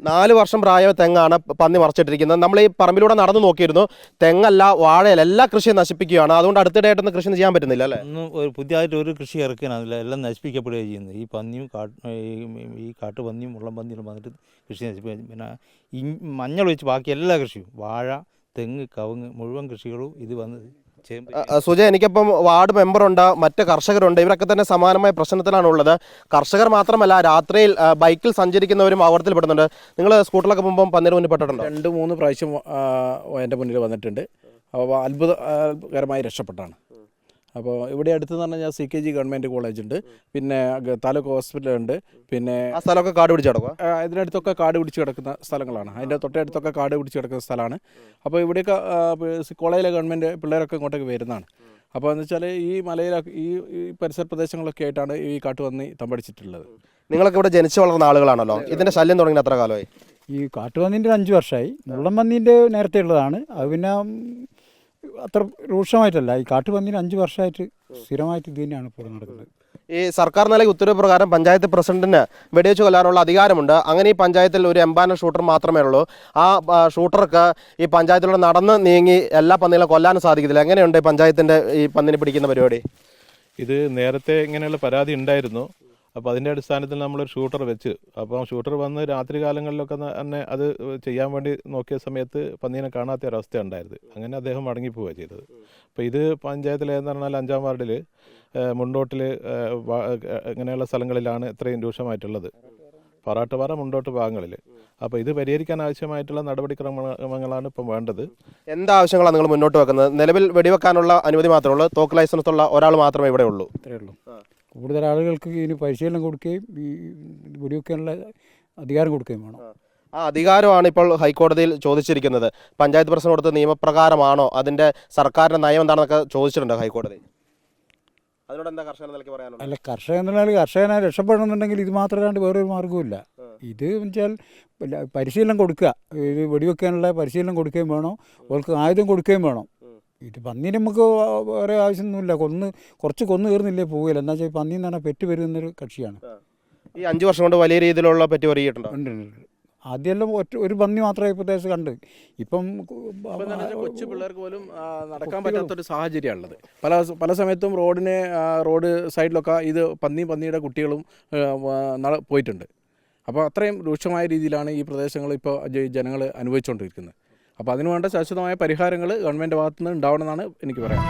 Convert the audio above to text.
4 വർഷം പ്രായ തെങ്ങാണ് പന്നി മറച്ചിട്ടിരിക്കുന്നത്. നമ്മൾ ഈ പറമ്പിലൂടെ നടന്നു നോക്കിയിരുന്നു. തെങ്ങല്ല, വാഴയല്ല, എല്ലാ കൃഷിയും നശിപ്പിക്കുകയാണ്. അതുകൊണ്ട് അടുത്തിടെയായിട്ടൊന്നും കൃഷി ചെയ്യാൻ പറ്റുന്നില്ല അല്ലേ? ഒന്നും പുതിയതായിട്ട് ഒരു കൃഷി ഇറക്കാനില്ല, എല്ലാം നശിപ്പിക്കപ്പെടുകയാണ് ചെയ്യുന്നത്. ഈ പന്നിയും ഈ കാട്ടുപന്നിയും മുള്ളം പന്നിയും വന്നിട്ട് കൃഷി നശിപ്പിക്കുക. പിന്നെ ഈ മഞ്ഞൾ വെച്ച് ബാക്കി എല്ലാ കൃഷിയും, വാഴ, തെങ്ങ്, കവുങ്ങ്, മുഴുവൻ കൃഷികളും ഇത് വന്ന് സുജയ്, എനിക്കിപ്പം വാർഡ് മെമ്പറുണ്ട്, മറ്റ് കർഷകരുണ്ട്. ഇവരൊക്കെ തന്നെ സമാനമായ പ്രശ്നത്തിലാണുള്ളത്. കർഷകർ മാത്രമല്ല, രാത്രിയിൽ ബൈക്കിൽ സഞ്ചരിക്കുന്നവരും അപകടത്തിൽ പെടുന്നുണ്ട്. നിങ്ങൾ സ്കൂട്ടറിലൊക്കെ പോകുമ്പോൾ പന്നിയുടെ മുന്നിൽ പെട്ടിട്ടുണ്ടോ? 2-3 പ്രാവശ്യം എൻ്റെ മുന്നിൽ വന്നിട്ടുണ്ട്. അപ്പോൾ അത്ഭുതകരമായി രക്ഷപ്പെട്ടാണ്. അപ്പോൾ ഇവിടെ അടുത്തെന്ന് പറഞ്ഞാൽ CKG ഗവൺമെൻറ് കോളേജുണ്ട്, പിന്നെ താലൂക്ക് ഹോസ്പിറ്റലുണ്ട്, പിന്നെ ആ സ്ഥലമൊക്കെ കാട് പിടിച്ച് കിടക്കുക. ഇതിനടുത്തൊക്കെ കാട് പിടിച്ച് കിടക്കുന്ന സ്ഥലങ്ങളാണ്. അതിൻ്റെ തൊട്ടടുത്തൊക്കെ കാട് പിടിച്ച് കിടക്കുന്ന സ്ഥലമാണ്. അപ്പോൾ ഇവിടെയൊക്കെ കോളേജിലെ ഗവൺമെൻറ് പിള്ളേരൊക്കെ ഇങ്ങോട്ടേക്ക് വരുന്നതാണ്. അപ്പോൾ എന്ന് വെച്ചാൽ ഈ മലയിലൊക്കെ ഈ പരിസര പ്രദേശങ്ങളൊക്കെ ആയിട്ടാണ് ഈ കാട്ടുപന്നി തമ്പടിച്ചിട്ടുള്ളത്. നിങ്ങളൊക്കെ ഇവിടെ ജനിച്ചു വളർന്ന ആളുകളാണല്ലോ. ഇതിൻ്റെ ശല്യം തുടങ്ങിയിട്ട് എത്ര കാലമായി? ഈ കാട്ടുപന്നീൻ്റെ 5 വർഷമായി. മുള്ളം പന്നീൻ്റെ നേരത്തെ ഉള്ളതാണ്. അത് പിന്നെ അത്ര രൂക്ഷമായിട്ടല്ല. ഈ കാട്ടുപന്നീന് 5 വർഷമായിട്ട് സ്ഥിരമായിട്ട് ഇത് തന്നെയാണ് ഇപ്പോൾ നടക്കുന്നത്. ഈ സർക്കാർ നൽകിയ ഉത്തരവ് പ്രകാരം പഞ്ചായത്ത് പ്രസിഡന്റിന് വെടിവെച്ച് കൊല്ലാനുള്ള അധികാരമുണ്ട്. അങ്ങനെ ഈ പഞ്ചായത്തിൽ ഒരു എംപാനൽ ഷൂട്ടർ മാത്രമേ ഉള്ളൂ. ആ ഷൂട്ടർക്ക് ഈ പഞ്ചായത്തിലൂടെ നടന്ന് നീങ്ങി എല്ലാ പന്നികളെ കൊല്ലാനും സാധിക്കത്തില്ല. എങ്ങനെയുണ്ട് പഞ്ചായത്തിൻ്റെ ഈ പന്നിനെ പിടിക്കുന്ന പരിപാടി? ഇത് നേരത്തെ ഇങ്ങനെയുള്ള പരാതി ഉണ്ടായിരുന്നു. അപ്പോൾ അതിൻ്റെ അടിസ്ഥാനത്തിൽ നമ്മളൊരു ഷൂട്ടർ വെച്ച്, അപ്പോൾ ഷൂട്ടർ വന്ന് രാത്രി കാലങ്ങളിലൊക്കെ തന്നെ അത് ചെയ്യാൻ വേണ്ടി നോക്കിയ സമയത്ത് പന്നീനെ കാണാത്ത ഒരവസ്ഥ ഉണ്ടായത്. അങ്ങനെ അദ്ദേഹം മടങ്ങിപ്പോവുക ചെയ്തത്. അപ്പോൾ ഇത് പഞ്ചായത്തിലേതെന്ന് പറഞ്ഞാൽ 5-ാം വാർഡിൽ മുണ്ടോട്ടിൽ ഇങ്ങനെയുള്ള സ്ഥലങ്ങളിലാണ് ഇത്രയും രൂക്ഷമായിട്ടുള്ളത്, പാറാട്ടുപാറ, മുണ്ടോട്ട് ഭാഗങ്ങളിൽ. അപ്പോൾ ഇത് പരിഹരിക്കാൻ ആവശ്യമായിട്ടുള്ള നടപടിക്രമങ്ങളാണ് ഇപ്പം വേണ്ടത്. എന്താവശ്യങ്ങളാണ് നിങ്ങൾ മുന്നോട്ട് വെക്കുന്നത്? നിലവിൽ വെടിവെക്കാനുള്ള അനുമതി മാത്രമേ ഉള്ളൂ. തോക്ക് ലൈസൻസ് ഉള്ള ഒരാൾ മാത്രമേ ഇവിടെ ഉള്ളൂ. അത്രയേ ഉള്ളൂ. കൂടുതൽ ആളുകൾക്ക് ഇതിന് പരിശീലനം കൊടുക്കുകയും ഈ വെടിവെക്കാനുള്ള അധികാരം കൊടുക്കുകയും വേണം. ആ അധികാരമാണ് ഇപ്പോൾ ഹൈക്കോടതിയിൽ ചോദിച്ചിരിക്കുന്നത്. പഞ്ചായത്ത് പ്രസിഡന്റ് കൊടുത്ത നിയമപ്രകാരമാണോ, അതിൻ്റെ സർക്കാരിൻ്റെ നയം എന്താണെന്നൊക്കെ ചോദിച്ചിട്ടുണ്ട് ഹൈക്കോടതി. അതിനോട് എന്താ കർഷകൻ നിലയ്ക്ക് പറയാനുള്ളത്? അല്ല, കർഷകൻ എന്നാൽ കർഷകനെ രക്ഷപ്പെടണമെന്നുണ്ടെങ്കിൽ ഇത് മാത്രമല്ലാണ്ട് വേറൊരു മാർഗ്ഗവുമില്ല. ഇത് വെച്ചാൽ പരിശീലനം കൊടുക്കുക, ഇത് വെടിവെക്കാനുള്ള പരിശീലനം കൊടുക്കുകയും വേണം, അവർക്ക് ആയുധം കൊടുക്കുകയും വേണം. ഇത് പന്നീന് നമുക്ക് വേറെ ആവശ്യമൊന്നുമില്ല. കുറച്ച് കൊന്നു കയറുന്നില്ലേ പോവുകയില്ല. എന്താ വെച്ചാൽ പന്നി എന്ന് പറഞ്ഞാൽ പെറ്റ് വരുന്നൊരു കക്ഷിയാണ്. ഈ 5 വർഷം കൊണ്ട് വലിയ രീതിയിലുള്ള പെറ്റ് വരികയിട്ടുണ്ടോ? ഉണ്ട്. ആദ്യമെല്ലാം ഒരു പന്നി മാത്രമേ ഈ പ്രദേശത്ത് കണ്ട്. ഇപ്പം കൊച്ചു പിള്ളേർക്ക് പോലും നടക്കാൻ പറ്റാത്തൊരു സാഹചര്യമാണുള്ളത്. പല സമയത്തും റോഡ് സൈഡിലൊക്കെ ഇത് പന്നിയുടെ കുട്ടികളും പോയിട്ടുണ്ട്. അപ്പോൾ അത്രയും രൂക്ഷമായ രീതിയിലാണ് ഈ പ്രദേശങ്ങൾ ഇപ്പോൾ ജനങ്ങൾ അനുഭവിച്ചുകൊണ്ടിരിക്കുന്നത്. അപ്പോൾ അതിനുവേണ്ട ശാശ്വതമായ പരിഹാരങ്ങൾ ഗവൺമെൻറ് ഭാഗത്തുനിന്ന് ഉണ്ടാവണമെന്നാണ് എനിക്ക് പറയാം.